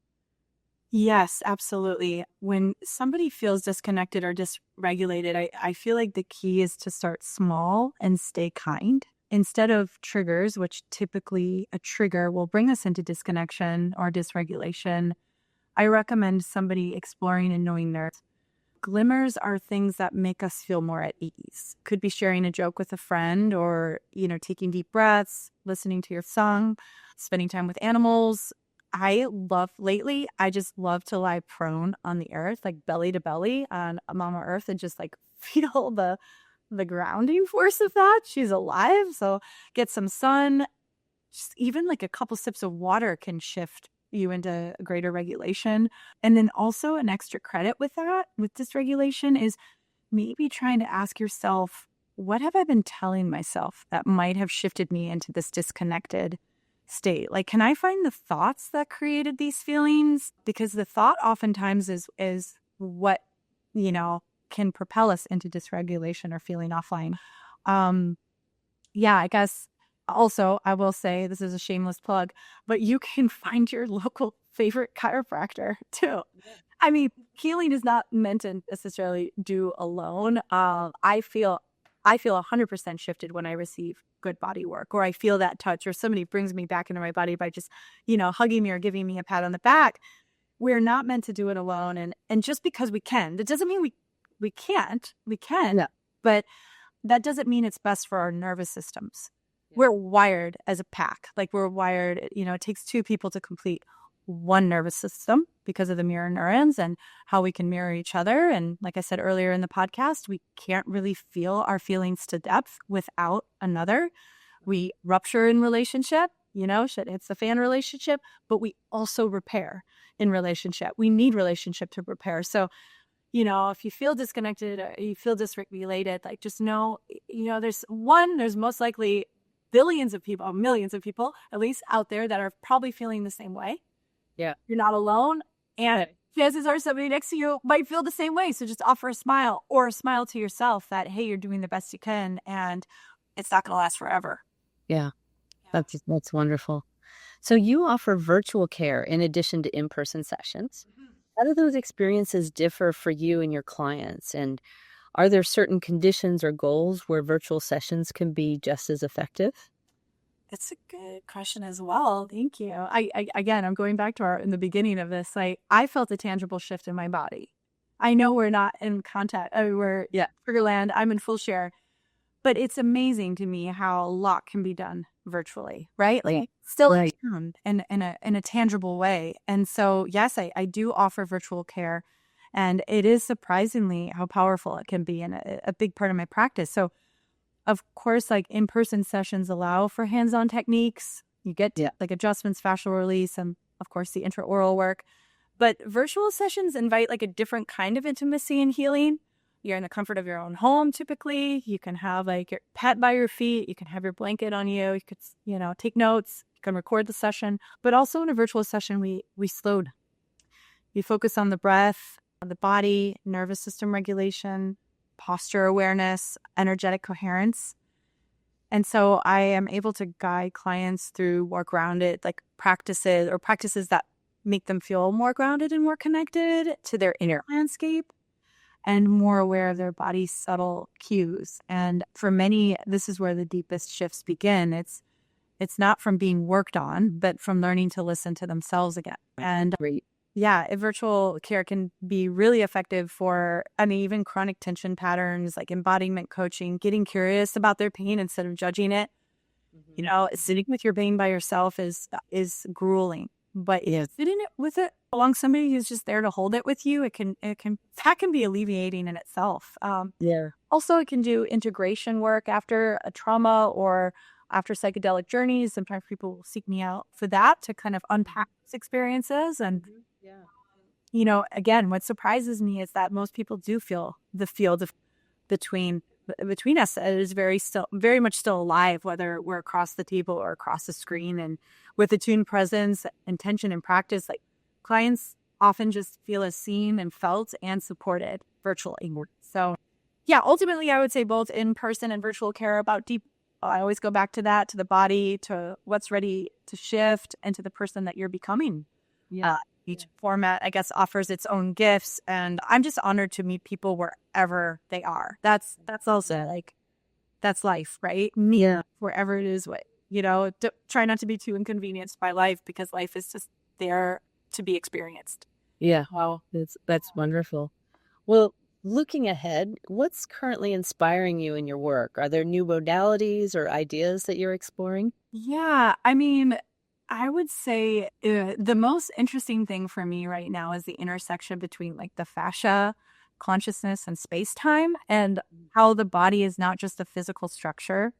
S1: Yes, absolutely. When somebody feels disconnected or dysregulated, I feel like the key is to start small and stay kind. Instead of triggers, which typically a trigger will bring us into disconnection or dysregulation, I recommend somebody exploring and knowing their glimmers are things that make us feel more at ease. Could be sharing a joke with a friend or, taking deep breaths, listening to your song, spending time with animals. I just love to lie prone on the earth, like belly to belly on Mama Earth, and just like feel the grounding force of that. She's alive. So get some sun. Just even like a couple sips of water can shift you into greater regulation. And then also an extra credit with that, with dysregulation, is maybe trying to ask yourself, what have I been telling myself that might have shifted me into this disconnected state? Like, can I find the thoughts that created these feelings? Because the thought oftentimes is what, can propel us into dysregulation or feeling offline. I guess also I will say, this is a shameless plug, but you can find your local favorite chiropractor too. I mean, healing is not meant to necessarily do alone. I feel 100% shifted when I receive good body work, or I feel that touch, or somebody brings me back into my body by just, hugging me or giving me a pat on the back. We're not meant to do it alone. And just because we can, that doesn't mean we can't. We can, but that doesn't mean it's best for our nervous systems. We're wired as a pack. Like we're wired, it takes 2 people to complete one nervous system because of the mirror neurons and how we can mirror each other. And like I said earlier in the podcast, we can't really feel our feelings to depth without another. We rupture in relationship, shit hits the fan relationship, but we also repair in relationship. We need relationship to repair. So, if you feel disconnected or you feel dysregulated, like just know, there's most likely billions of people, millions of people at least out there that are probably feeling the same way.
S3: Yeah.
S1: You're not alone. And chances are somebody next to you might feel the same way. So just offer a smile, or a smile to yourself that, hey, you're doing the best you can and it's not going to last forever.
S3: Yeah. That's wonderful. So you offer virtual care in addition to in-person sessions. How do those experiences differ for you and your clients? And are there certain conditions or goals where virtual sessions can be just as effective?
S1: It's a good question as well. Thank you. Again, I'm going back to in the beginning of this. Like, I felt a tangible shift in my body. I know we're not in contact. We're Triggerland. I'm in full share, but it's amazing to me how a lot can be done virtually, right? Like, still in a tangible way. And so, yes, I do offer virtual care. And it is surprisingly how powerful it can be, and a big part of my practice. So of course, like in-person sessions allow for hands-on techniques. You get like adjustments, fascial release, and of course the intraoral work. But virtual sessions invite like a different kind of intimacy and healing. You're in the comfort of your own home typically. You can have like your pet by your feet. You can have your blanket on you. You could, take notes. You can record the session. But also in a virtual session, we slowed. We focus on the breath, on the body, nervous system regulation, posture awareness, energetic coherence. And so I am able to guide clients through more grounded like practices that make them feel more grounded and more connected to their inner landscape and more aware of their body's subtle cues. And for many, this is where the deepest shifts begin. It's not from being worked on, but from learning to listen to themselves again. And virtual care can be really effective for, even chronic tension patterns, like embodiment coaching, getting curious about their pain instead of judging it. Sitting with your pain by yourself is grueling, but sitting with it along somebody who's just there to hold it with you, that can be alleviating in itself. Also, it can do integration work after a trauma or after psychedelic journeys. Sometimes people will seek me out for that to kind of unpack those experiences. And again, what surprises me is that most people do feel the field of between us is very much still alive, whether we're across the table or across the screen. And with attuned presence, intention, and practice, like clients often just feel as seen and felt and supported virtually. So ultimately I would say both in-person and virtual care are about deep. I always go back to that, to the body, to what's ready to shift, and to the person that you're becoming. Each format, I guess, offers its own gifts, and I'm just honored to meet people wherever they are. That's also that's life, right? Wherever it is, try not to be too inconvenienced by life, because life is just there to be experienced.
S3: Wow, that's wonderful. Well, looking ahead, what's currently inspiring you in your work? Are there new modalities or ideas that you're exploring?
S1: I would say the most interesting thing for me right now is the intersection between like the fascia, consciousness, and space-time, and how the body is not just a physical structure,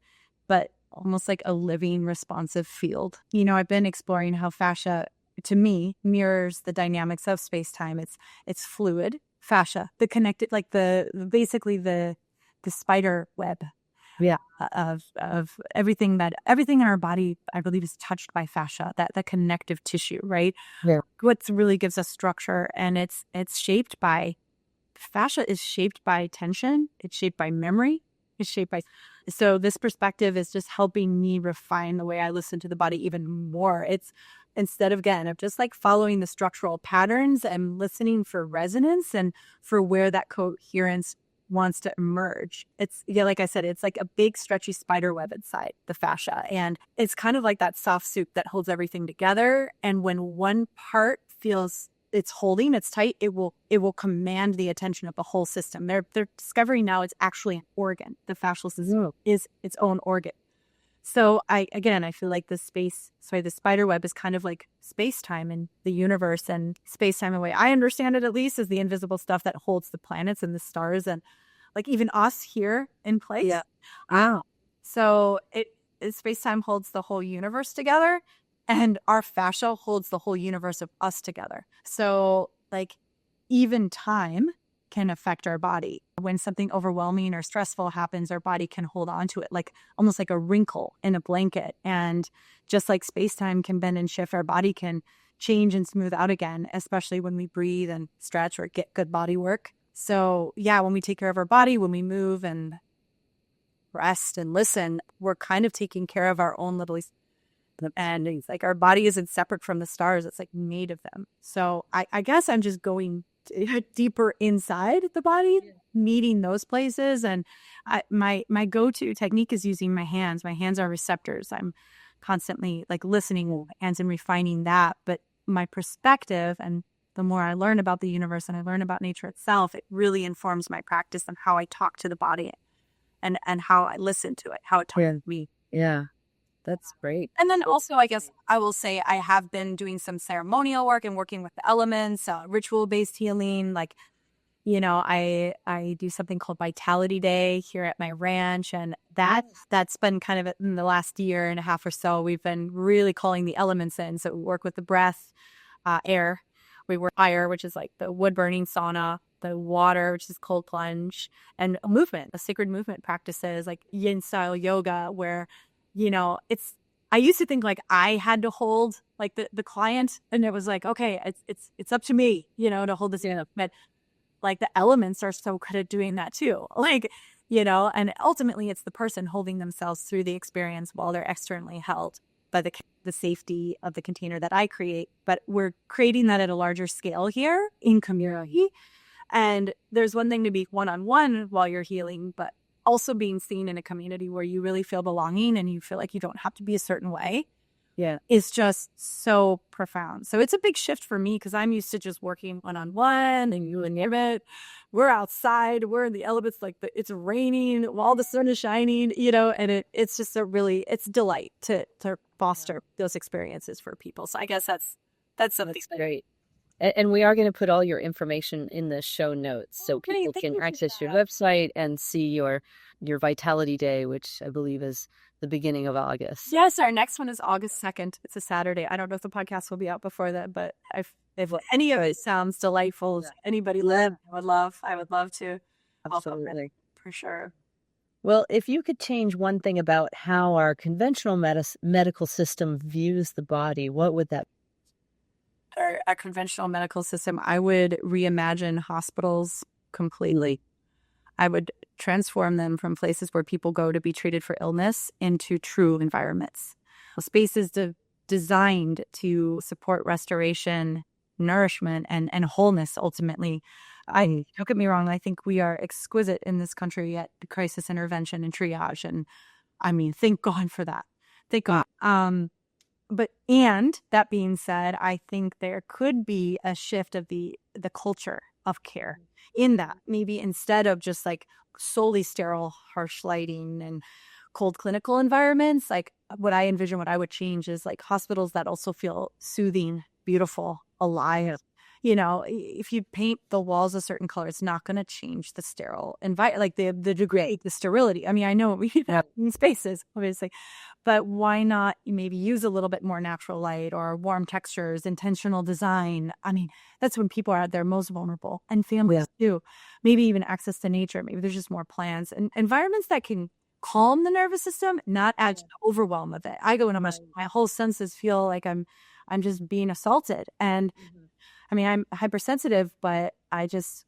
S1: but almost like a living, responsive field. I've been exploring how fascia, to me, mirrors the dynamics of space-time. It's fluid. Fascia, the connected, like basically the spider web of everything in our body, I believe, is touched by fascia, that connective tissue, right? What really gives us structure, and it's shaped by fascia is shaped by tension, it's shaped by memory, it's shaped by. So this perspective is just helping me refine the way I listen to the body even more. It's instead of just like following the structural patterns, I'm listening for resonance and for where that coherence wants to emerge. It's like I said, it's like a big stretchy spider web inside the fascia, and it's kind of like that soft soup that holds everything together. And when one part feels it's holding, it's tight, it will command the attention of the whole system. They're discovering now it's actually an organ. The fascial system is its own organ. So I feel like the spider web is kind of like space-time and the universe, and space-time, the way I understand it at least, is the invisible stuff that holds the planets and the stars and like even us here in place. So space-time holds the whole universe together, and our fascia holds the whole universe of us together. So like even time can affect our body. When something overwhelming or stressful happens, our body can hold on to it like almost like a wrinkle in a blanket. And just like space-time can bend and shift, our body can change and smooth out again, especially when we breathe and stretch or get good body work. So when we take care of our body, when we move and rest and listen, we're kind of taking care of our own little. And it's like our body isn't separate from the stars. It's like made of them. So I guess I'm just going deeper inside the body, meeting those places. And my go-to technique is using my hands. My hands are receptors. I'm constantly like listening with my hands and refining that. But my perspective, and the more I learn about the universe and I learn about nature itself, it really informs my practice and how I talk to the body and how I listen to it, how it talks to me.
S3: That's great.
S1: And then also, I guess I will say I have been doing some ceremonial work and working with the elements, ritual-based healing, like I do something called Vitality Day here at my ranch, and that's been kind of in the last year and a half or so. We've been really calling the elements in. So we work with the breath, air. We work fire, which is like the wood burning sauna, the water, which is cold plunge, and movement, the sacred movement practices like yin style yoga, where, I used to think like I had to hold like the client, and it was like, okay, it's up to me, to hold this. But like the elements are so good at doing that too. Like, and ultimately it's the person holding themselves through the experience while they're externally held by the safety of the container that I create. But we're creating that at a larger scale here in community. And there's one thing to be one-on-one while you're healing, but also being seen in a community where you really feel belonging and you feel like you don't have to be a certain way.
S3: Yeah.
S1: Is just so profound. So it's a big shift for me because I'm used to just working one-on-one and you and it. We're outside, we're in the elements, like it's raining while the sun is shining, and it's just it's delight to foster those experiences for people. So I guess that's something
S3: great. And we are going to put all your information in the show notes so people can access your website and see your Vitality Day, which I believe is the beginning of August.
S1: Yes, our next one is August 2nd. It's a Saturday. I don't know if the podcast will be out before that, but if any of it sounds delightful, anybody live, I would love to.
S3: Absolutely.
S1: For sure.
S3: Well, if you could change one thing about how our conventional medical system views the body, what would that be?
S1: Our conventional medical system, I would reimagine hospitals completely. I would transform them from places where people go to be treated for illness into true environments. Spaces designed to support restoration, nourishment, and wholeness ultimately. Don't get me wrong, I think we are exquisite in this country at crisis intervention and triage. And I mean, thank God for that. Thank God. And that being said, I think there could be a shift of the culture of care in that maybe instead of just like solely sterile, harsh lighting and cold clinical environments, like what I envision, what I would change is like hospitals that also feel soothing, beautiful, alive. If you paint the walls a certain color, it's not going to change the sterile environment, like the degree, the sterility. I mean, I know we have in spaces, obviously, but why not maybe use a little bit more natural light or warm textures, intentional design? I mean, that's when people are at their most vulnerable, and families too. Maybe even access to nature. Maybe there's just more plants and environments that can calm the nervous system, not add to the overwhelm of it. I go into my whole senses feel like I'm just being assaulted. And I mean, I'm hypersensitive, but I just,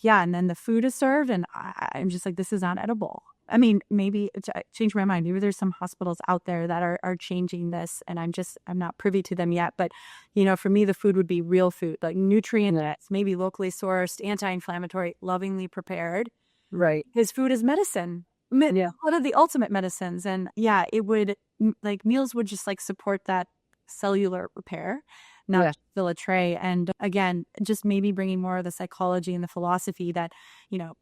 S1: and then the food is served and I'm just like, this is not edible. I mean, maybe change my mind. Maybe there's some hospitals out there that are changing this and I'm not privy to them yet. But, for me, the food would be real food, like nutrient-dense, maybe locally sourced, anti-inflammatory, lovingly prepared.
S3: Right.
S1: Because food is medicine. One of the ultimate medicines. And it would, like meals would just like support that cellular repair, not fill a tray. And again, just maybe bringing more of the psychology and the philosophy that,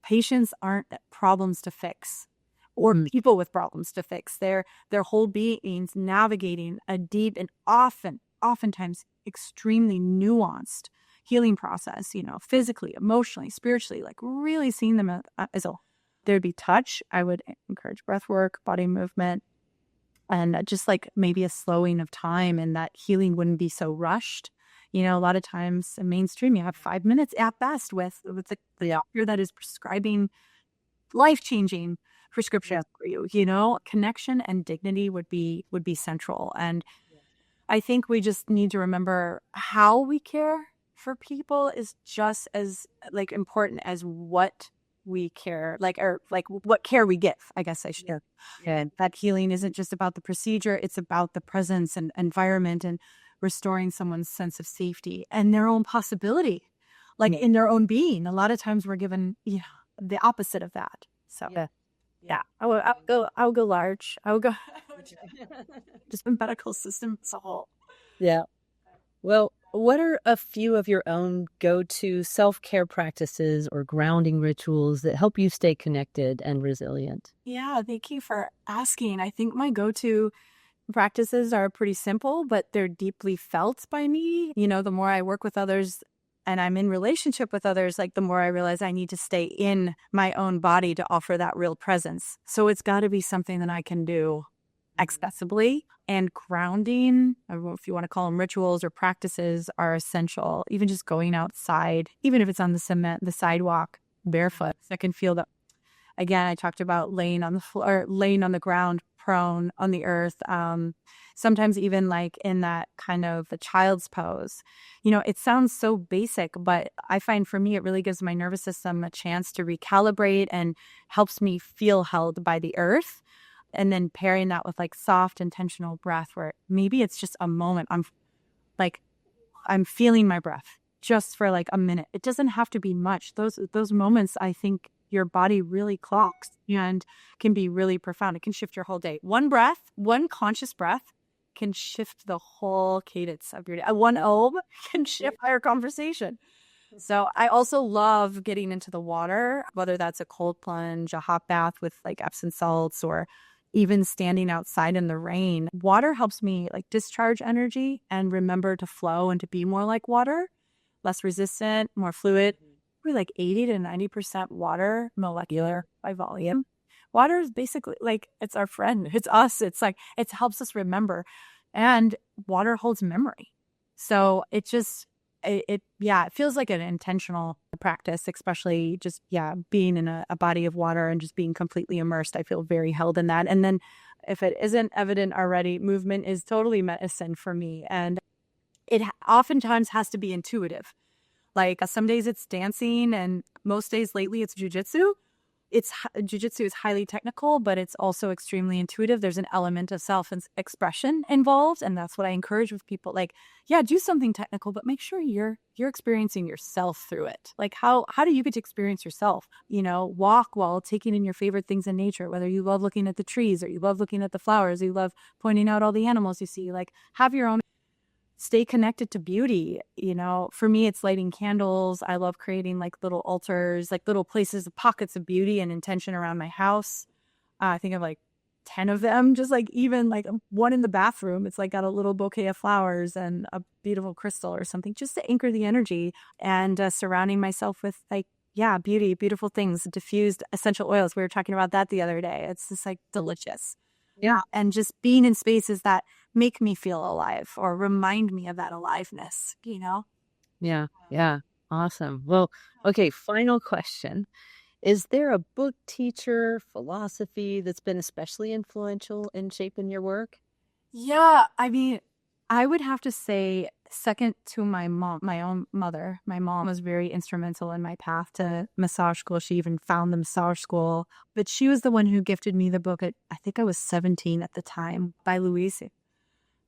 S1: patients aren't problems to fix or people with problems to fix. Their whole beings navigating a deep and oftentimes extremely nuanced healing process, physically, emotionally, spiritually, like really seeing them as a, there'd be touch. I would encourage breath work, body movement, and just like maybe a slowing of time, and that healing wouldn't be so rushed. A lot of times in mainstream, you have 5 minutes at best with the doctor that is prescribing life-changing prescriptions for you. Connection and dignity would be central. And I think we just need to remember how we care for people is just as like important as what we care, or what care we give, I guess I should. And that healing isn't just about the procedure, it's about the presence and environment and restoring someone's sense of safety and their own possibility, like in their own being. A lot of times we're given the opposite of that. So I'll go large. I will go just the medical system as a whole.
S3: Yeah. Well, what are a few of your own go-to self-care practices or grounding rituals that help you stay connected and resilient?
S1: Yeah, thank you for asking. I think my go-to practices are pretty simple, but they're deeply felt by me. The more I work with others and I'm in relationship with others, like the more I realize I need to stay in my own body to offer that real presence. So it's got to be something that I can do accessibly, and grounding, I don't know if you want to call them rituals or practices, are essential. Even just going outside, even if it's on the cement, the sidewalk, barefoot, I can feel that. Again, I talked about laying on the floor, laying on the ground, prone on the earth. Sometimes even like in that kind of the child's pose. It sounds so basic, but I find for me, it really gives my nervous system a chance to recalibrate and helps me feel held by the earth. And then pairing that with like soft, intentional breath, where maybe it's just a moment. I'm feeling my breath just for like a minute. It doesn't have to be much. Those moments, I think your body really clocks and can be really profound. It can shift your whole day. One breath, one conscious breath can shift the whole cadence of your day. One OM can shift our conversation. So I also love getting into the water, whether that's a cold plunge, a hot bath with like Epsom salts, or even standing outside in the rain. Water helps me like discharge energy and remember to flow and to be more like water, less resistant, more fluid. We're like 80 to 90% water molecular by volume. Water is basically like, it's our friend. It's us. It's like, it helps us remember. And water holds memory. So it just, it feels like an intentional practice, especially just, being in a body of water and just being completely immersed. I feel very held in that. And then if it isn't evident already, movement is totally medicine for me. And it oftentimes has to be intuitive. Like some days it's dancing, and most days lately it's jujitsu. Jiu-jitsu is highly technical, but it's also extremely intuitive. There's an element of self-expression involved, and that's what I encourage with people. Like, do something technical, but make sure you're experiencing yourself through it. Like, how do you get to experience yourself? Walk while taking in your favorite things in nature, whether you love looking at the trees or you love looking at the flowers, or you love pointing out all the animals you see. Like, have your own. Stay connected to beauty. For me, it's lighting candles. I love creating like little altars, like little places, pockets of beauty and intention around my house. I think I have like 10 of them, just like even like one in the bathroom. It's like got a little bouquet of flowers and a beautiful crystal or something, just to anchor the energy, and surrounding myself with like, beauty, beautiful things, diffused essential oils. We were talking about that the other day. It's just like delicious. Yeah. And just being in spaces that make me feel alive or remind me of that aliveness,
S3: Yeah. Awesome. Well, okay. Final question. Is there a book, teacher, philosophy that's been especially influential in shaping your work?
S1: Yeah. I mean, I would have to say second to my mom, my own mother. My mom was very instrumental in my path to massage school. She even found the massage school, but she was the one who gifted me the book I think I was 17 at the time, by Louise.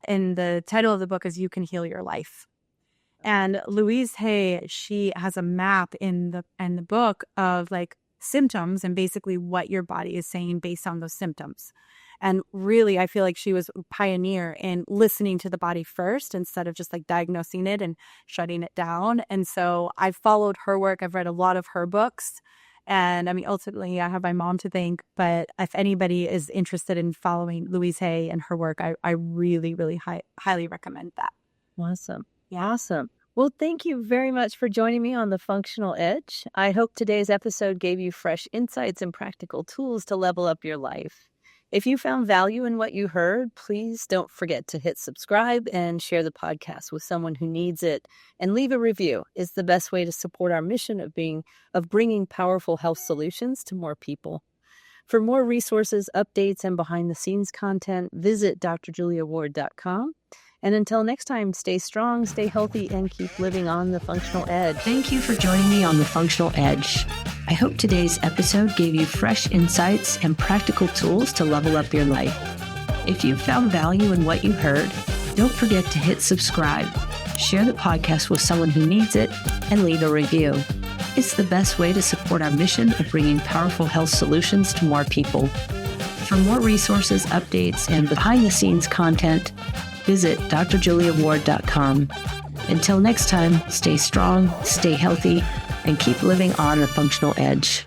S1: And the title of the book is You Can Heal Your Life. And Louise Hay, she has a map in the book of like symptoms and basically what your body is saying based on those symptoms. And really, I feel like she was a pioneer in listening to the body first instead of just like diagnosing it and shutting it down. And so I've followed her work. I've read a lot of her books. And I mean, ultimately, I have my mom to thank. But if anybody is interested in following Louise Hay and her work, I really, really highly recommend that.
S3: Awesome. Awesome. Well, thank you very much for joining me on The Functional Edge. I hope today's episode gave you fresh insights and practical tools to level up your life. If you found value in what you heard, please don't forget to hit subscribe and share the podcast with someone who needs it. And leave a review is the best way to support our mission of bringing powerful health solutions to more people. For more resources, updates, and behind-the-scenes content, visit drjuliaward.com. And until next time, stay strong, stay healthy, and keep living on the functional edge.
S2: Thank you for joining me on The Functional Edge. I hope today's episode gave you fresh insights and practical tools to level up your life. If you found value in what you heard, don't forget to hit subscribe, share the podcast with someone who needs it, and leave a review. It's the best way to support our mission of bringing powerful health solutions to more people. For more resources, updates, and behind-the-scenes content, visit drjuliaward.com. Until next time, stay strong, stay healthy, and keep living on the functional edge.